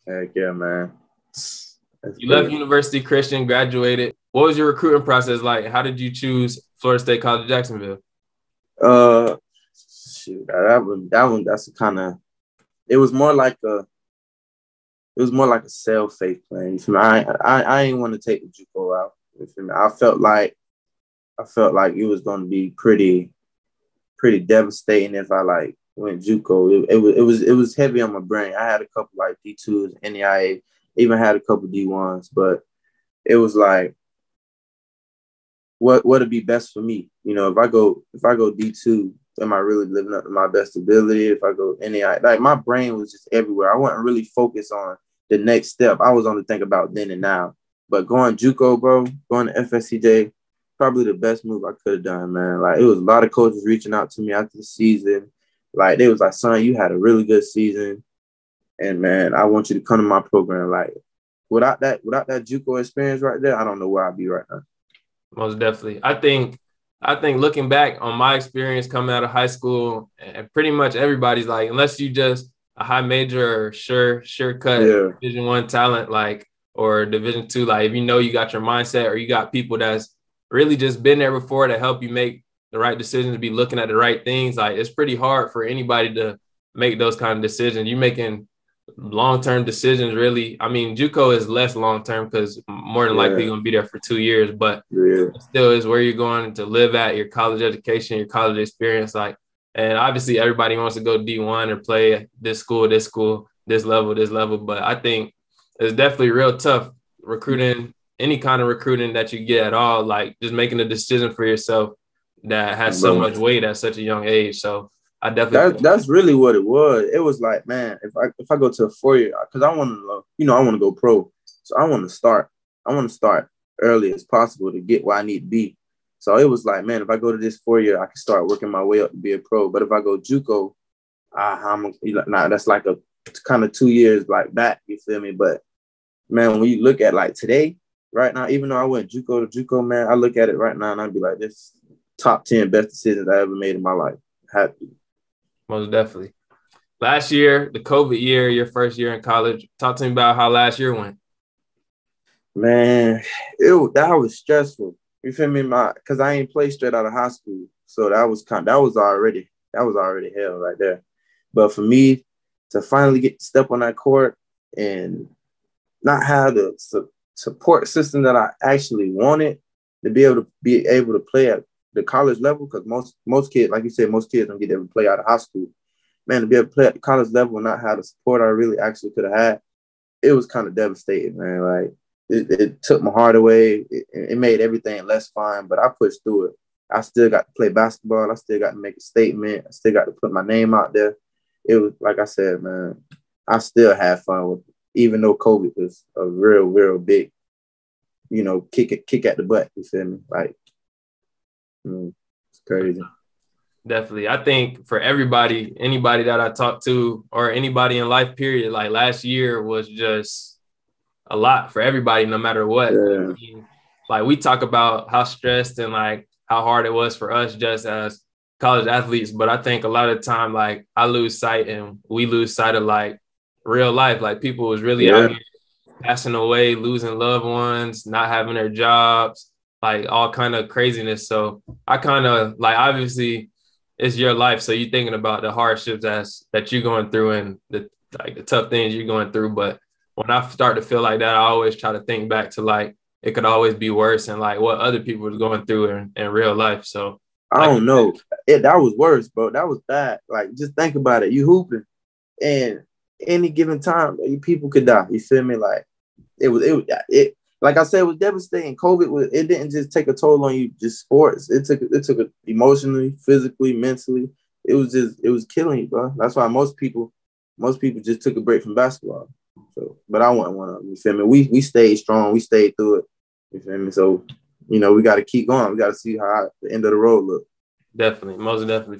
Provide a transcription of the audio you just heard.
Heck yeah, man. That's You left crazy. University Christian, graduated. What was your recruiting process like? How did you choose Florida State College Jacksonville? Uh, Shoot, that one, that's a kind of. It was more like a. It was more like a self-faith plan. You feel me? I ain't want to take the JUCO route. You feel me? I felt like it was going to be pretty devastating if I like went JUCO. It was heavy on my brain. I had a couple like D2s, NEIA, even had a couple D1s, but it was like what would be best for me? If I go D2, am I really living up to my best ability? If I go NEI, like my brain was just everywhere. I wasn't really focused on the next step. I was only thinking about then and now. But going JUCO, bro, going to FSCJ, probably the best move I could have done, man. Like it was a lot of coaches reaching out to me after the season. Like they was like, son, you had a really good season. And man, I want you to come to my program. Like without that JUCO experience right there, I don't know where I'd be right now. Most definitely. I think looking back on my experience coming out of high school, and pretty much everybody's like, unless you just a high major or sure cut Yeah, Division I talent, like, or Division II, like if you know you got your mindset or you got people that's really just been there before to help you make the right decisions, be looking at the right things, like it's pretty hard for anybody to make those kind of decisions. You're making long-term decisions, really. I mean, JUCO is less long-term because more than likely yeah, you're going to be there for 2 years, but yeah. it still is where you're going to live at, your college education, your college experience. Like, and obviously everybody wants to go D1 or play this school, this level. But I think it's definitely real tough recruiting, any kind of recruiting that you get at all, like just making a decision for yourself that has so Bro. much weight at such a young age. So I definitely That's really what it was. It was like, man, if I go to a 4 year, because I want to, I want to go pro. So I want to start. I want to start early as possible to get where I need to be. So it was like, man, if I go to this 4 year, I can start working my way up to be a pro. But if I go JUCO, that's like a kind of 2 years like back. You feel me? But man, when you look at like today, right now, even though I went JUCO to JUCO, man, I look at it right now and I'd be like, this top 10 best decisions I ever made in my life. Happy. most definitely. Last year, the COVID year, your first year in college. Talk to me about how last year went. Man, that was stressful. You feel me? Because I ain't played straight out of high school, so that was already hell right there. But for me to finally get to step on that court and not have the support system that I actually wanted to be able to play at the college level, because most kids, like you said, most kids don't get to ever play out of high school. Man, to be able to play at the college level and not have the support I really actually could have had, it was kind of devastating, man. Like it took my heart away. It made everything less fun, but I pushed through it. I still got to play basketball. I still got to make a statement. I still got to put my name out there. It was like I said, man. I still had fun with it, even though COVID was a real big, kick at the butt. You feel me? Like, it's crazy. Definitely. I think for everybody, anybody that I talked to or anybody in life, period, like last year was just a lot for everybody, no matter what. I Yeah, mean, like we talk about how stressed and like how hard it was for us just as college athletes. But I think a lot of the time, like I lose sight and we lose sight of like real life. Like people was really out yeah, here passing away, losing loved ones, not having their jobs, like all kind of craziness. So I kind of like, obviously it's your life. So you're thinking about the hardships that you're going through and the tough things you're going through. But when I start to feel like that, I always try to think back to like, it could always be worse and like what other people was going through in real life. So I like, don't know. That was worse, bro. That was bad. Like, just think about it. You hooping, and any given time, people could die. You feel me? Like, it. Like I said, it was devastating. It didn't just take a toll on you, just sports. It took it emotionally, physically, mentally. It was killing you, bro. That's why most people just took a break from basketball. So, but I wasn't one of them. You feel me? We stayed strong. We stayed through it. You feel me? So, we got to keep going. We got to see how the end of the road look. definitely, most definitely.